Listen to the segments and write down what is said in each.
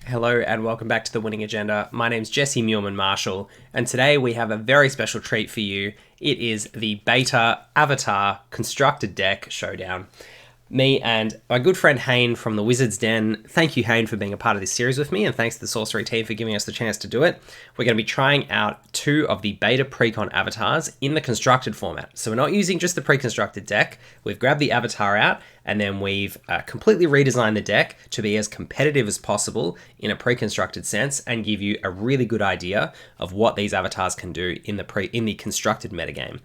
Hello and welcome back to The Winning Agenda. My name's Jesse Muehlman-Marshall, and today we have a very special treat for you. It is the Beta Avatar Constructed Deck Showdown. Me and my good friend Haine from the Wizard's Den. Thank you, Haine, for being a part of this series with me, and thanks to the Sorcery team for giving us the chance to do it. We're going to be trying out two of the Beta Precon avatars in the constructed format. So we're not using just the pre-constructed deck. We've grabbed the avatar out, and then we've completely redesigned the deck to be as competitive as possible in a pre-constructed sense and give you a really good idea of what these avatars can do in the constructed metagame.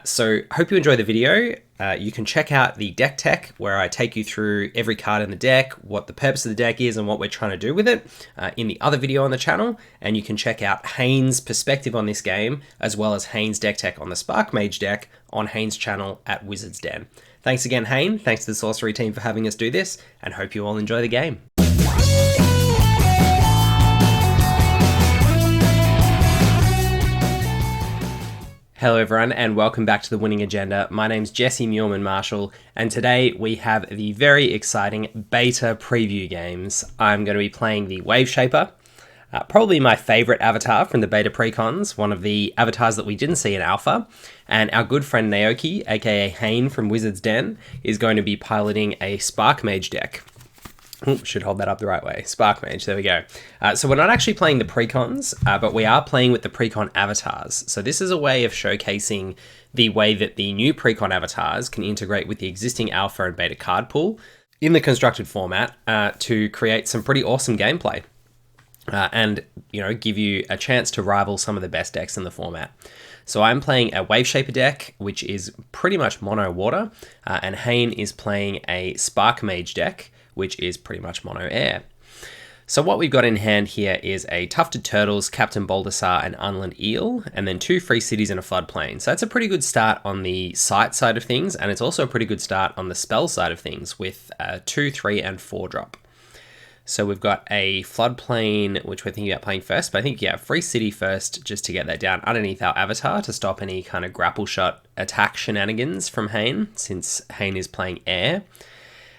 So hope you enjoy the video. You can check out the deck tech where I take you through every card in the deck, what the purpose of the deck is and what we're trying to do with it in the other video on the channel. And you can check out Haine's perspective on this game as well as Haine's deck tech on the Sparkmage deck on Haine's channel at Wizard's Den. Thanks again, Haine. Thanks to the Sorcery team for having us do this, and hope you all enjoy the game. Hello everyone and welcome back to The Winning Agenda. My name's Jesse Muehlman-Marshall, and today we have the very exciting beta preview games. I'm going to be playing the Waveshaper, probably my favorite avatar from the beta precons, one of the avatars that we didn't see in alpha, and our good friend Naoki, aka Haine from Wizard's Den, is going to be piloting a Sparkmage deck. Ooh, should hold that up the right way. Sparkmage, there we go. So we're not actually playing the precons, but we are playing with the precon avatars. So this is a way of showcasing the way that the new precon avatars can integrate with the existing alpha and beta card pool in the constructed format to create some pretty awesome gameplay. And, you know, give you a chance to rival some of the best decks in the format. So I'm playing a Waveshaper deck, which is pretty much mono water, and Haine is playing a Sparkmage deck, which is pretty much mono air. So what we've got in hand here is a Tufted Turtles, Captain Baldassare, and Unland Eel, and then 2 free cities in a floodplain. So that's a pretty good start on the site side of things, and it's also a pretty good start on the spell side of things with 2, 3, and 4 drop. So we've got a floodplain, which we're thinking about playing first, but I think, yeah, free city first, just to get that down underneath our avatar to stop any kind of grapple shot attack shenanigans from Haine, since Haine is playing air.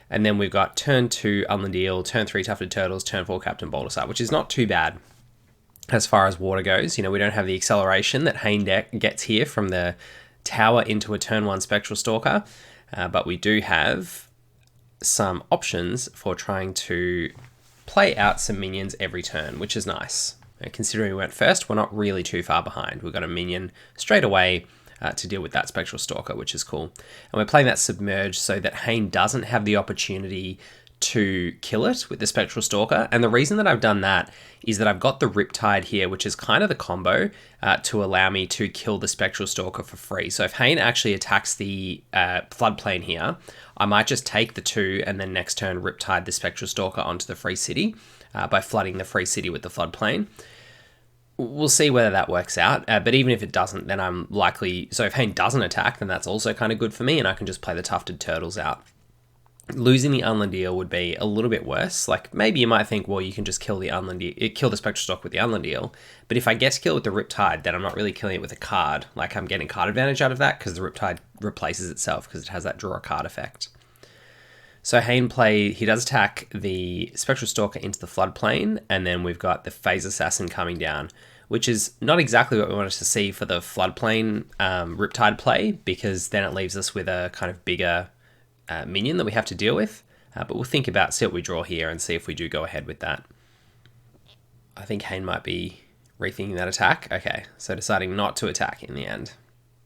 And then we've got turn 2 Unland Eel, turn 3 Tufted Turtles, turn 4 Captain Baldassare, which is not too bad as far as water goes. You know, we don't have the acceleration that Haine deck gets here from the tower into a turn 1 Spectral Stalker, but we do have some options for trying to play out some minions every turn, which is nice. Considering we went first, we're not really too far behind. We've got a minion straight away to deal with that Spectral Stalker, which is cool. And we're playing that Submerge so that Haine doesn't have the opportunity to kill it with the Spectral Stalker. And the reason that I've done that is that I've got the Riptide here, which is kind of the combo to allow me to kill the Spectral Stalker for free. So if Haine actually attacks the floodplain here, I might just take the 2 and then next turn Riptide the Spectral Stalker onto the free city by flooding the free city with the floodplain. We'll see whether that works out, but even if it doesn't, then I'm likely... So if Haine doesn't attack, then that's also kind of good for me, and I can just play the Tufted Turtles out. Losing the Unland Eel would be a little bit worse. Like, maybe you might think, well, you can just kill the Unland Eel, kill the Spectral Stalker with the Unland Eel, but if I get to kill it with the Riptide, then I'm not really killing it with a card. Like, I'm getting card advantage out of that, because the Riptide replaces itself, because it has that draw a card effect. So Haine he does attack the Spectral Stalker into the floodplain, and then we've got the Phase Assassin coming down, which is not exactly what we wanted to see for the floodplain Riptide play, because then it leaves us with a kind of bigger minion that we have to deal with. But we'll see what we draw here and see if we do go ahead with that. I think Haine might be rethinking that attack. Okay, so deciding not to attack in the end,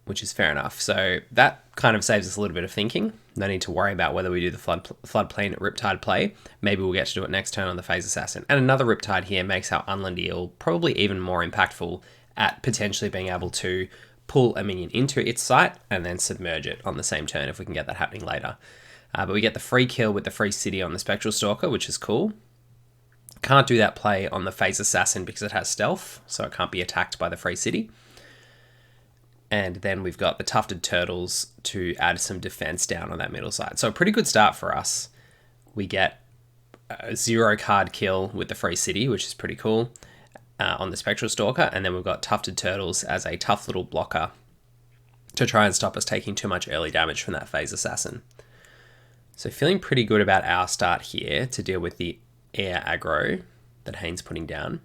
which is fair enough. So that kind of saves us a little bit of thinking. No need to worry about whether we do the floodplain Riptide play. Maybe we'll get to do it next turn on the Phase Assassin. And another Riptide here makes our Unland Eel probably even more impactful at potentially being able to pull a minion into its site and then submerge it on the same turn if we can get that happening later. But we get the free kill with the free city on the Spectral Stalker, which is cool. Can't do that play on the Phase Assassin because it has stealth, so it can't be attacked by the free city. And then we've got the Tufted Turtles to add some defense down on that middle side. So a pretty good start for us. We get a 0 card kill with the free city, which is pretty cool, on the Spectral Stalker. And then we've got Tufted Turtles as a tough little blocker to try and stop us taking too much early damage from that Phase Assassin. So feeling pretty good about our start here to deal with the air aggro. that Haine's putting down.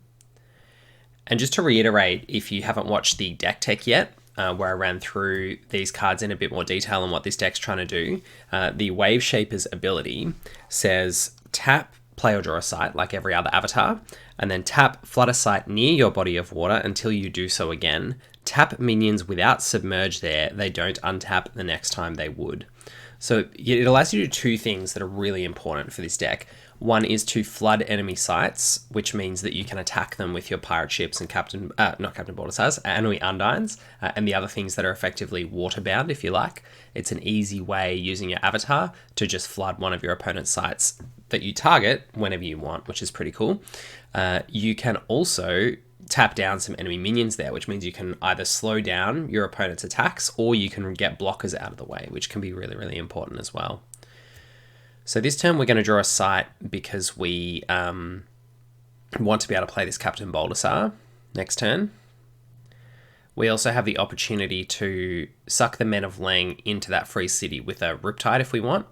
And just to reiterate, if you haven't watched the deck tech yet, where I ran through these cards in a bit more detail on what this deck's trying to do, the Waveshaper's ability says tap, play or draw a site like every other avatar, and then tap, flood a site near your body of water until you do so again. Tap minions without submerge there, they don't untap the next time they would. So it allows you to do two things that are really important for this deck. One is to flood enemy sites, which means that you can attack them with your pirate ships and not Captain Baldassare's, Anui Undines, and the other things that are effectively waterbound, if you like. It's an easy way using your avatar to just flood one of your opponent's sites that you target whenever you want, which is pretty cool. You can also tap down some enemy minions there, which means you can either slow down your opponent's attacks or you can get blockers out of the way, which can be really, really important as well. So this turn we're going to draw a site because we want to be able to play this Captain Baldassare next turn. We also have the opportunity to suck the Men of Lang into that free city with a Riptide if we want.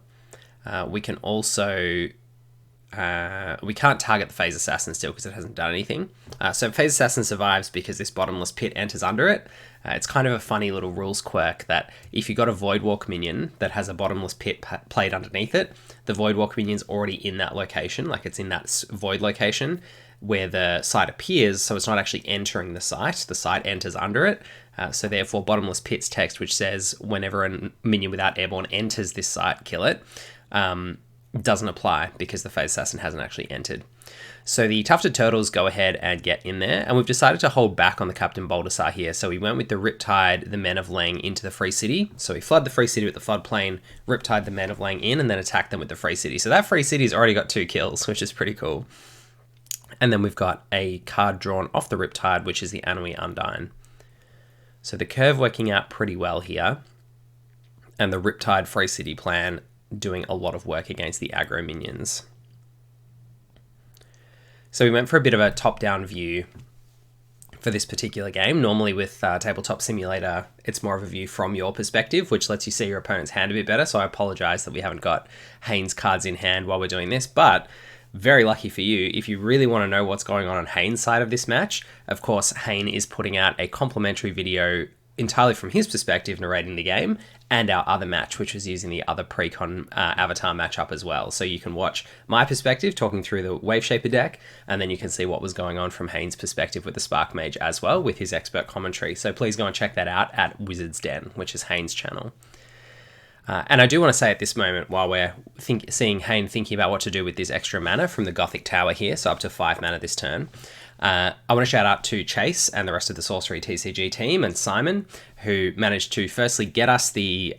We can also... we can't target the Phase Assassin still because it hasn't done anything. So Phase Assassin survives because this bottomless pit enters under it. It's kind of a funny little rules quirk that if you got a Voidwalk minion that has a bottomless pit played underneath it, the Voidwalk minion's already in that location, like it's in that void location where the site appears, so it's not actually entering the site enters under it. So therefore bottomless pit's text, which says whenever a minion without airborne enters this site, kill it, doesn't apply because the Phase Assassin hasn't actually entered. So the Tufted Turtles go ahead and get in there, and we've decided to hold back on the Captain Baldassare here. So we went with the Riptide, the Men of Lang into the free city. So we flood the free city with the floodplain, Riptide the Men of Lang in, and then attack them with the free city. So that free city's already got 2 kills, which is pretty cool. And then we've got a card drawn off the Riptide, which is the Anui Undine. So the curve working out pretty well here, and the Riptide free city plan doing a lot of work against the aggro minions. So we went for a bit of a top-down view for this particular game. Normally with Tabletop Simulator, it's more of a view from your perspective, which lets you see your opponent's hand a bit better. So I apologize that we haven't got Haine's cards in hand while we're doing this, but very lucky for you, if you really want to know what's going on Haine's side of this match, of course, Haine is putting out a complimentary video entirely from his perspective narrating the game, and our other match, which was using the other pre-con avatar matchup as well. So you can watch my perspective talking through the Waveshaper deck, and then you can see what was going on from Haine's perspective with the Sparkmage as well, with his expert commentary. So please go and check that out at Wizard's Den, which is Haine's channel. And I do want to say at this moment, while we're seeing Haine thinking about what to do with this extra mana from the Gothic Tower here, so up to 5 mana this turn, I want to shout out to Chase and the rest of the Sorcery TCG team and Simon, who managed to firstly get us the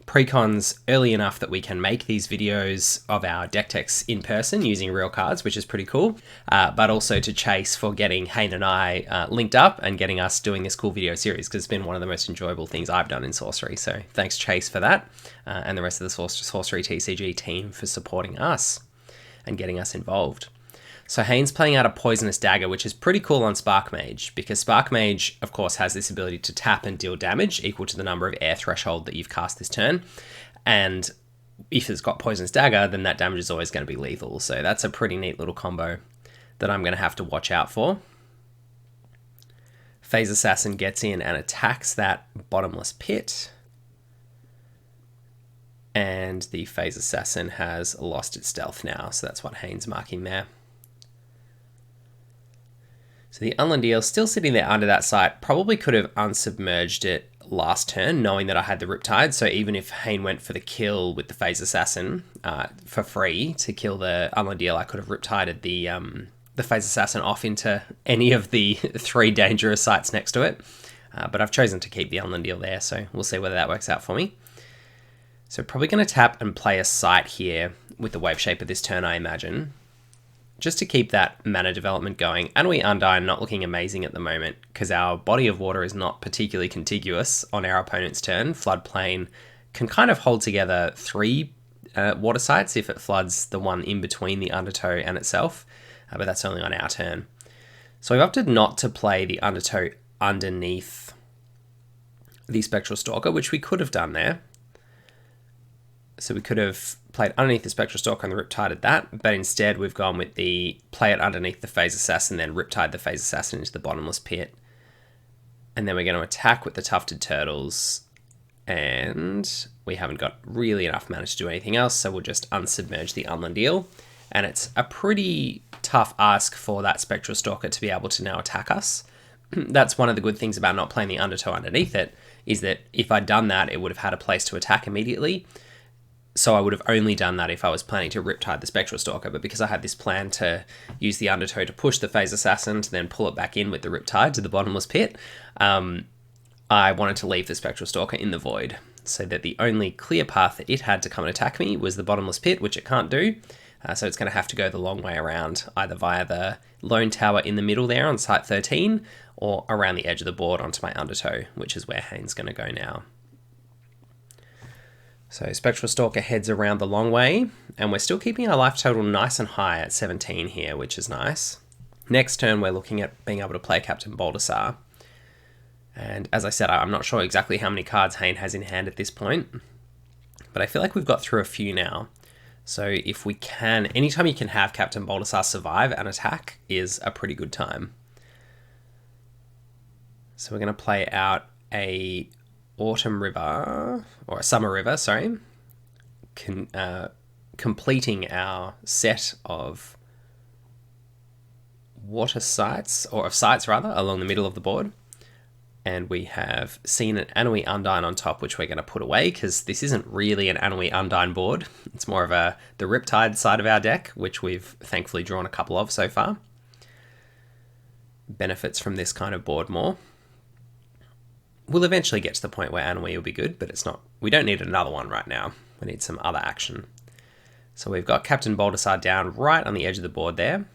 precons early enough that we can make these videos of our deck techs in person using real cards, which is pretty cool. But also to Chase for getting Haine and I linked up and getting us doing this cool video series, because it's been one of the most enjoyable things I've done in Sorcery. So thanks Chase for that, and the rest of the Sorcery TCG team for supporting us and getting us involved. So Haine's playing out a Poisonous Dagger, which is pretty cool on Sparkmage, because Sparkmage, of course, has this ability to tap and deal damage equal to the number of air threshold that you've cast this turn. And if it's got Poisonous Dagger, then that damage is always going to be lethal. So that's a pretty neat little combo that I'm going to have to watch out for. Phase Assassin gets in and attacks that bottomless pit. And the Phase Assassin has lost its stealth now, so that's what Haine's marking there. So the Unland Eel still sitting there under that site, probably could have unsubmerged it last turn, knowing that I had the Riptide. So even if Haine went for the kill with the Phase Assassin for free to kill the Unland Eel, I could have Riptided the Phase Assassin off into any of the 3 dangerous sites next to it. But I've chosen to keep the Unland Eel there, so we'll see whether that works out for me. So probably going to tap and play a site here with the Waveshaper this turn, I imagine, just to keep that mana development going. Anui Undine not looking amazing at the moment because our body of water is not particularly contiguous on our opponent's turn. Floodplain can kind of hold together 3 water sites if it floods the one in between the Undertow and itself, but that's only on our turn. So we've opted not to play the Undertow underneath the Spectral Stalker, which we could have done there. So we could have played underneath the Spectral Stalker and the Riptide at that, but instead we've gone with the play it underneath the Phase Assassin, then Riptide the Phase Assassin into the bottomless pit. And then we're going to attack with the Tufted Turtles, and we haven't got really enough mana to do anything else, so we'll just unsubmerge the Unland Eel. And it's a pretty tough ask for that Spectral Stalker to be able to now attack us. That's one of the good things about not playing the Undertow underneath it, is that if I'd done that, it would have had a place to attack immediately. So I would have only done that if I was planning to Riptide the Spectral Stalker, but because I had this plan to use the Undertow to push the Phase Assassin to then pull it back in with the Riptide to the bottomless pit, I wanted to leave the Spectral Stalker in the void, so that the only clear path that it had to come and attack me was the bottomless pit, which it can't do. So it's going to have to go the long way around, either via the lone tower in the middle there on site 13, or around the edge of the board onto my Undertow, which is where Haine's going to go now. So Spectral Stalker heads around the long way, and we're still keeping our life total nice and high at 17 here, which is nice. Next turn, we're looking at being able to play Captain Baldassare. And as I said, I'm not sure exactly how many cards Haine has in hand at this point, but I feel like we've got through a few now. So if we can, anytime you can have Captain Baldassare survive an attack is a pretty good time. So we're going to play out a Autumn River, or a Summer River, sorry, completing our set of water sites, or of sites rather, along the middle of the board. And we have seen an Anui Undine on top, which we're going to put away, because this isn't really an Anui Undine board. It's more of the Riptide side of our deck, which we've thankfully drawn a couple of so far. Benefits from this kind of board more. We'll eventually get to the point where Anui will be good, but it's not. We don't need another one right now. We need some other action. So we've got Captain Baldassare down right on the edge of the board there,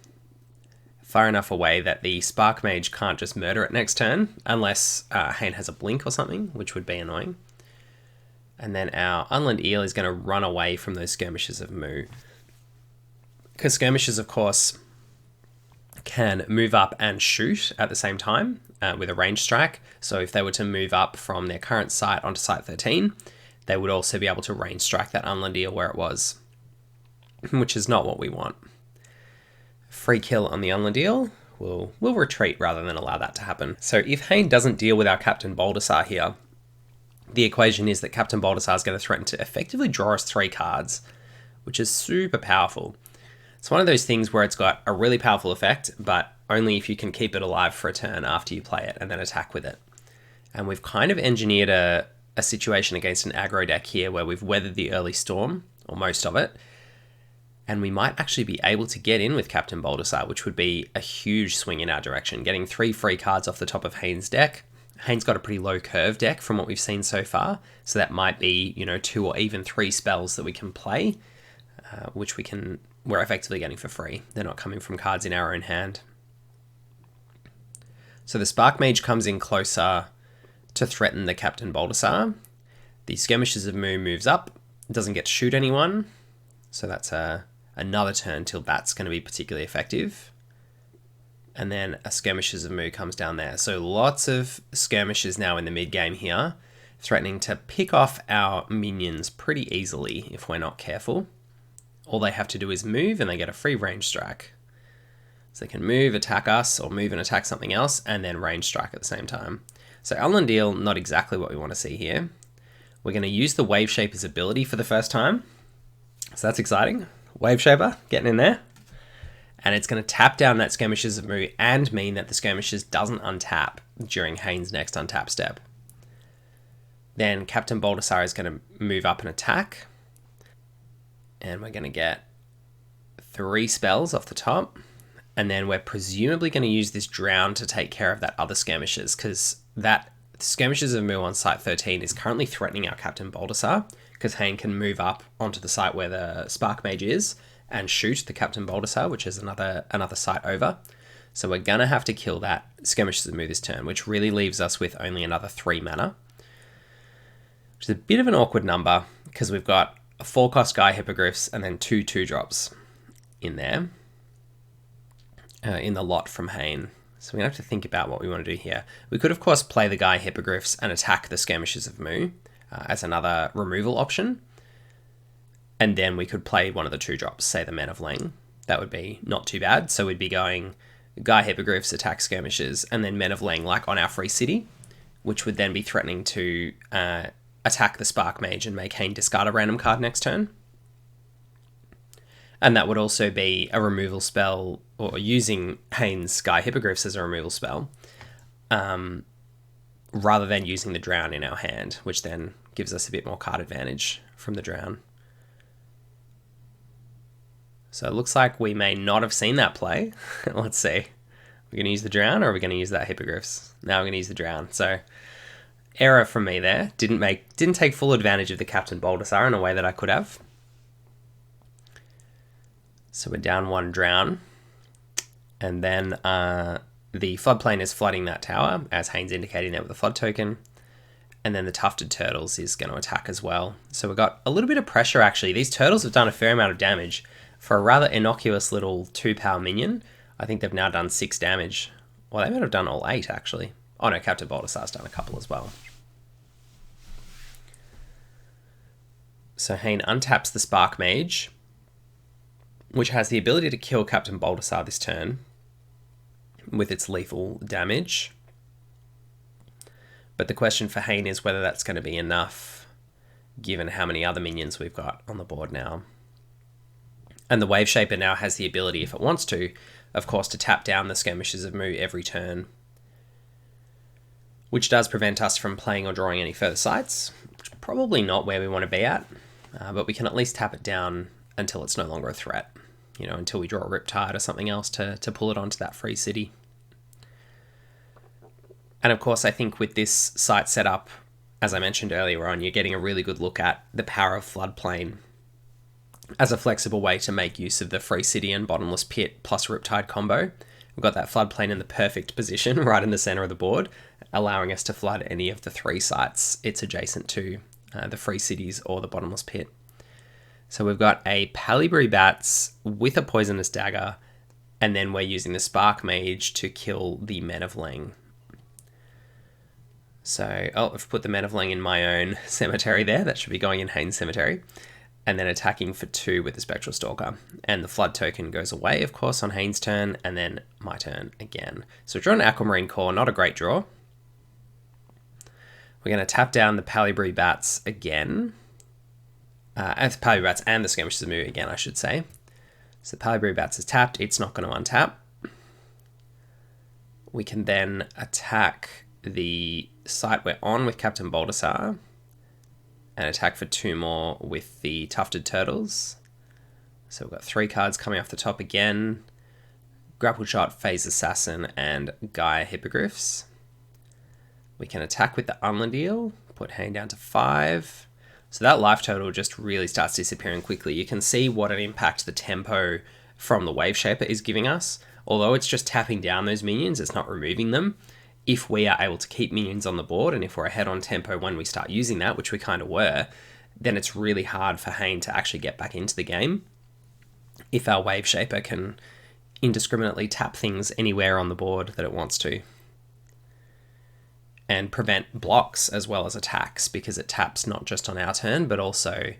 far enough away that the Sparkmage can't just murder it next turn, unless Haine has a blink or something, which would be annoying. And then our Unland Eel is going to run away from those Skirmishes of Mu. Because Skirmishes, of course, can move up and shoot at the same time with a range strike. So if they were to move up from their current site onto site 13, they would also be able to range strike that Unland Eel where it was, which is not what we want. Free kill on the Unland Eel. We'll retreat rather than allow that to happen. So if Haine doesn't deal with our Captain Baldassare here, the equation is that Captain Baldassare is going to threaten to effectively draw us 3 cards, which is super powerful. It's one of those things where it's got a really powerful effect, but only if you can keep it alive for a turn after you play it and then attack with it. And we've kind of engineered a situation against an aggro deck here where we've weathered the early storm, or most of it, and we might actually be able to get in with Captain Baldassare, which would be a huge swing in our direction, getting 3 free cards off the top of Haine's deck. Haine's got a pretty low curve deck from what we've seen so far, so that might be, 2 or even 3 spells that we can play, which we're effectively getting for free. They're not coming from cards in our own hand. So the Sparkmage comes in closer to threaten the Captain Baldassare. The Skirmishes of Mu moves up, doesn't get to shoot anyone, so that's another turn till that's going to be particularly effective. And then a Skirmishes of Mu comes down there. So lots of skirmishes now in the mid-game here, threatening to pick off our minions pretty easily if we're not careful. All they have to do is move and they get a free range strike. So they can move, attack us, or move and attack something else, and then range strike at the same time. So Unland Eel, not exactly what we want to see here. We're going to use the Waveshaper's ability for the first time. So that's exciting. Waveshaper, getting in there. And it's going to tap down that Skirmishes of Mu and mean that the Skirmishes doesn't untap during Haine's next untap step. Then Captain Baldassare is going to move up and attack. And we're going to get 3 spells off the top. And then we're presumably going to use this Drown to take care of that other Skirmishes, because that Skirmishes of Mu on site 13 is currently threatening our Captain Baldassare, because Haine can move up onto the site where the Sparkmage is and shoot the Captain Baldassare, which is another site over. So we're going to have to kill that Skirmishes of Mu this turn, which really leaves us with only another 3 mana, which is a bit of an awkward number, because we've got a 4-cost Guy Hippogriffs and then 2 2-drops in there. In the lot from Haine. So we're going to have to think about what we want to do here. We could, of course, play the Guy Hippogriffs and attack the Skirmishes of Mu as another removal option. And then we could play one of the 2-drops, say the Men of Leng. That would be not too bad. So we'd be going Guy Hippogriffs, attack skirmishes, and then Men of Leng like on our free city, which would then be threatening to attack the Sparkmage and make Haine discard a random card next turn. And that would also be a removal spell, or using Haine's Guy Hippogriffs as a removal spell, rather than using the Drown in our hand, which then gives us a bit more card advantage from the Drown. So it looks like we may not have seen that play. Let's see. Are we going to use the Drown, or are we going to use that Hippogriffs? Now we're going to use the Drown. So error from me there. Didn't take full advantage of the Captain Baldassare in a way that I could have. So we're down 1 Drown. And then the floodplain is flooding that tower, as Haine's indicating there with a flood token. And then the Tufted Turtles is going to attack as well. So we've got a little bit of pressure, actually. These turtles have done a fair amount of damage. For a rather innocuous little 2-power minion, I think they've now done 6 damage. Well, they might have done all 8, actually. Oh no, Captain Baldassare's done a couple as well. So Haine untaps the Sparkmage, which has the ability to kill Captain Baldassare this turn with its lethal damage. But the question for Haine is whether that's going to be enough, given how many other minions we've got on the board now. And the Waveshaper now has the ability, if it wants to, of course, to tap down the Skirmishes of Mu every turn, which does prevent us from playing or drawing any further sites, which is probably not where we want to be at, but we can at least tap it down until it's no longer a threat, you know, until we draw a Riptide or something else to pull it onto that free city. And of course, I think with this site setup, as I mentioned earlier on, you're getting a really good look at the power of Floodplain as a flexible way to make use of the free city and bottomless pit plus Riptide combo. We've got that Floodplain in the perfect position right in the center of the board, allowing us to flood any of the 3 sites it's adjacent to, the free cities or the bottomless pit. So we've got a Palibri Bats with a Poisonous Dagger, and then we're using the Sparkmage to kill the Men of Leng. So, I've put the Men of Leng in my own cemetery there. That should be going in Haine's cemetery. And then attacking for 2 with the Spectral Stalker. And the Flood token goes away, of course, on Haine's turn, and then my turn again. So we've drawn an Aquamarine Core, not a great draw. We're going to tap down the Palibri Bats again. The Palibri Bats and the Skirmishes of Mu again, I should say. So Palibri Bats is tapped, it's not going to untap. We can then attack the site we're on with Captain Baldassare, and attack for 2 more with the Tufted Turtles. So we've got 3 cards coming off the top again. Grapple Shot, Phase Assassin, and Gaia Hippogriffs. We can attack with the Unland Eel, put Haine down to 5. So that life total just really starts disappearing quickly. You can see what an impact the tempo from the Waveshaper is giving us. Although it's just tapping down those minions, it's not removing them. If we are able to keep minions on the board, and if we're ahead on tempo when we start using that, which we kind of were, then it's really hard for Haine to actually get back into the game if our Waveshaper can indiscriminately tap things anywhere on the board that it wants to. And prevent blocks as well as attacks, because it taps not just on our turn, but also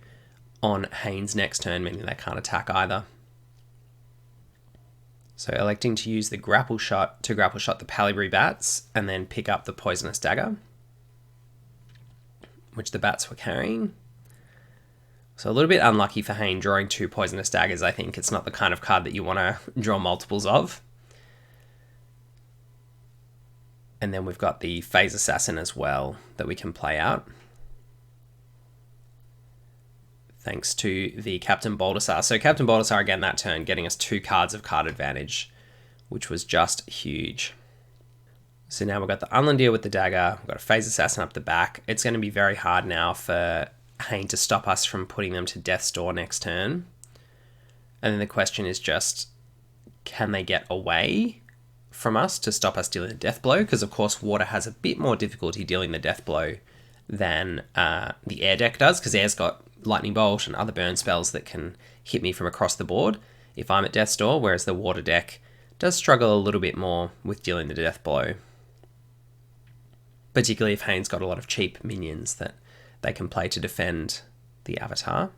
on Haine's next turn, meaning they can't attack either. So electing to use the Grapple Shot to Grapple Shot the Palibri Bats, and then pick up the Poisonous Dagger, which the Bats were carrying. So a little bit unlucky for Haine drawing 2 Poisonous Daggers, I think. It's not the kind of card that you want to draw multiples of. And then we've got the Phase Assassin as well that we can play out, thanks to the Captain Baldassare. So Captain Baldassare again that turn, getting us 2 cards of card advantage, which was just huge. So now we've got the Unland Eel with the dagger, we've got a Phase Assassin up the back. It's going to be very hard now for Haine to stop us from putting them to Death's Door next turn. And then the question is just, can they get away from us to stop us dealing a death blow? Because of course water has a bit more difficulty dealing the death blow than the air deck does, because air's got Lightning Bolt and other burn spells that can hit me from across the board if I'm at Death's Door, whereas the water deck does struggle a little bit more with dealing the death blow. Particularly if Haine's got a lot of cheap minions that they can play to defend the Avatar.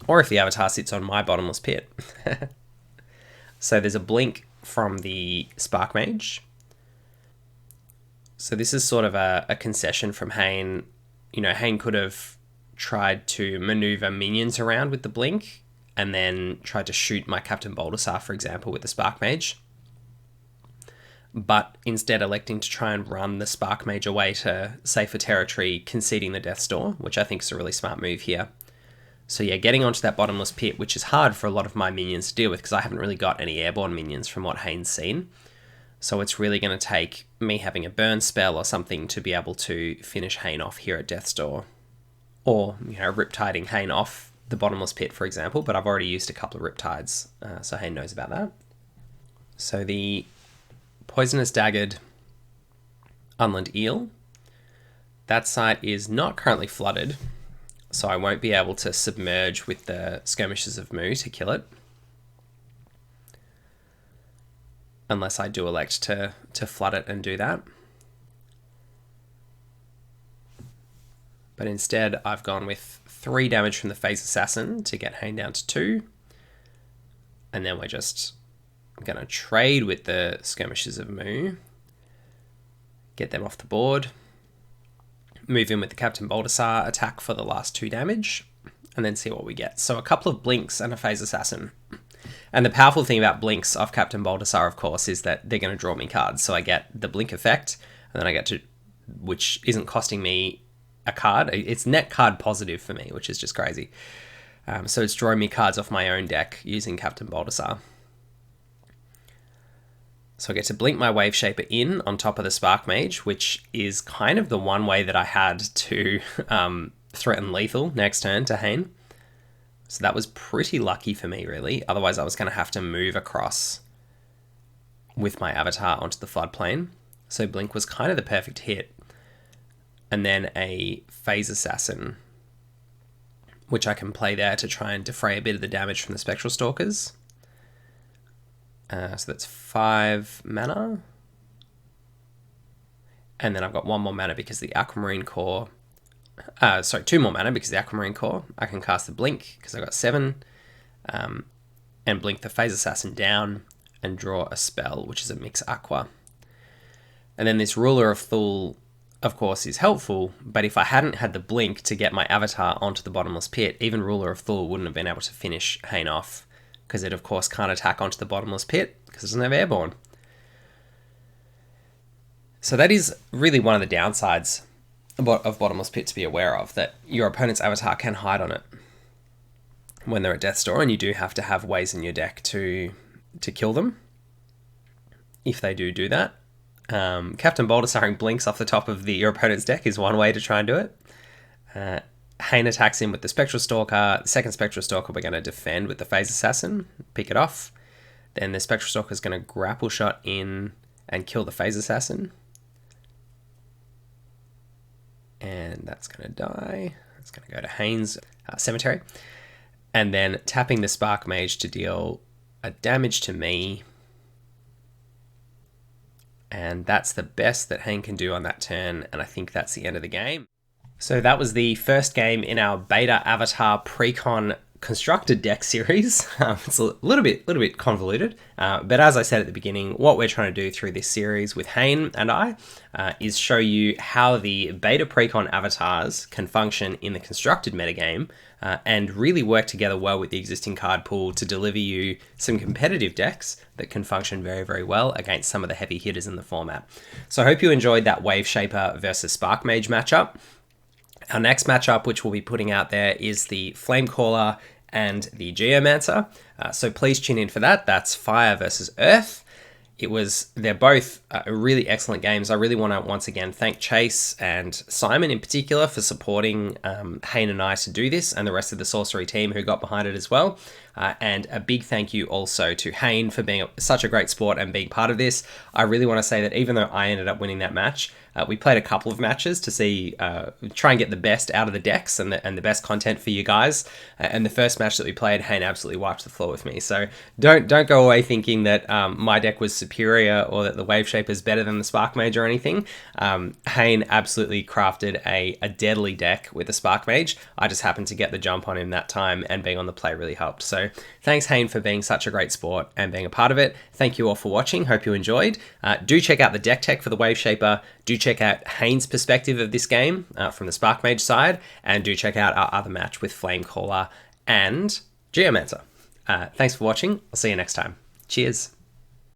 or if the avatar sits on my bottomless pit. So there's a blink from the Sparkmage. So this is sort of a concession from Haine. You know, Haine could have tried to maneuver minions around with the blink and then tried to shoot my Captain Baldassare, for example, with the Sparkmage. But instead electing to try and run the Sparkmage away to safer territory, conceding the Death's Door, which I think is a really smart move here. So yeah, getting onto that bottomless pit, which is hard for a lot of my minions to deal with because I haven't really got any airborne minions from what Haine's seen. So it's really going to take me having a burn spell or something to be able to finish Haine off here at Death's Door. Or, you know, Riptiding Haine off the bottomless pit, for example, but I've already used a couple of Riptides, so Haine knows about that. So the Poisonous Daggered Unland Eel. That site is not currently flooded, so I won't be able to submerge with the Skirmishes of Mu to kill it. Unless I do elect to flood it and do that. But instead, I've gone with 3 damage from the Phase Assassin to get Haine down to 2. And then we're just going to trade with the Skirmishes of Mu. Get them off the board. Move in with the Captain Baldassare attack for the last 2 damage. And then see what we get. So a couple of blinks and a Phase Assassin. And the powerful thing about blinks off Captain Baldassare, of course, is that they're going to draw me cards. So I get the blink effect, and then I get to, which isn't costing me a card. It's net card positive for me, which is just crazy. So it's drawing me cards off my own deck using Captain Baldassare. So I get to blink my Waveshaper in on top of the Sparkmage, which is kind of the one way that I had to threaten lethal next turn to Haine. So that was pretty lucky for me, really. Otherwise, I was going to have to move across with my avatar onto the floodplain. So blink was kind of the perfect hit. And then a Phase Assassin, which I can play there to try and defray a bit of the damage from the Spectral Stalkers. So that's 5 mana. And then I've got 1 more mana because the Aquamarine Core... 2 more mana because the Aquamarine Core. I can cast the Blink because I got 7. And blink the Phase Assassin down and draw a spell, which is a Mix Aqua. And then this Ruler of Thul, of course, is helpful, but if I hadn't had the blink to get my avatar onto the bottomless pit, even Ruler of Thul wouldn't have been able to finish Haine off, because it, of course, can't attack onto the bottomless pit, because it doesn't have airborne. So that is really one of the downsides of bottomless pit to be aware of, that your opponent's avatar can hide on it when they're at Death's Door, and you do have to have ways in your deck to kill them, if they do that. Captain Baldassare blinks off the top of your opponent's deck is one way to try and do it. Haine attacks him with the Spectral Stalker. The second Spectral Stalker we're going to defend with the Phase Assassin, pick it off. Then the Spectral Stalker is going to grapple shot in and kill the Phase Assassin. And that's going to die. It's going to go to Haine's Cemetery. And then tapping the Sparkmage to deal a damage to me. And that's the best that Haine can do on that turn, and I think that's the end of the game. So that was the first game in our Beta Avatar Precon constructed deck series. It's a little bit convoluted, but as I said at the beginning, what we're trying to do through this series with Haine and I is show you how the Beta Precon avatars can function in the constructed metagame and really work together well with the existing card pool to deliver you some competitive decks that can function very, very well against some of the heavy hitters in the format. So I hope you enjoyed that Waveshaper versus Sparkmage matchup. Our next matchup, which we'll be putting out there, is the Flamecaller and the Geomancer. So please tune in for that. That's Fire versus Earth. They're both really excellent games. I really want to once again thank Chase and Simon in particular for supporting Haine and I to do this, and the rest of the Sorcery team who got behind it as well. And a big thank you also to Haine for being such a great sport and being part of this. I really want to say that even though I ended up winning that match, we played a couple of matches to see, try and get the best out of the decks and the best content for you guys. And the first match that we played, Haine absolutely wiped the floor with me. So don't go away thinking that my deck was superior or that the Waveshaper is better than the Sparkmage or anything. Haine absolutely crafted a deadly deck with the Sparkmage. I just happened to get the jump on him that time, and being on the play really helped. So thanks, Haine, for being such a great sport and being a part of it. Thank you all for watching. Hope you enjoyed. Do check out the deck tech for the Waveshaper. Do check out Haine's perspective of this game from the Sparkmage side, and do check out our other match with Flamecaller and Geomancer. Thanks for watching. I'll see you next time. Cheers.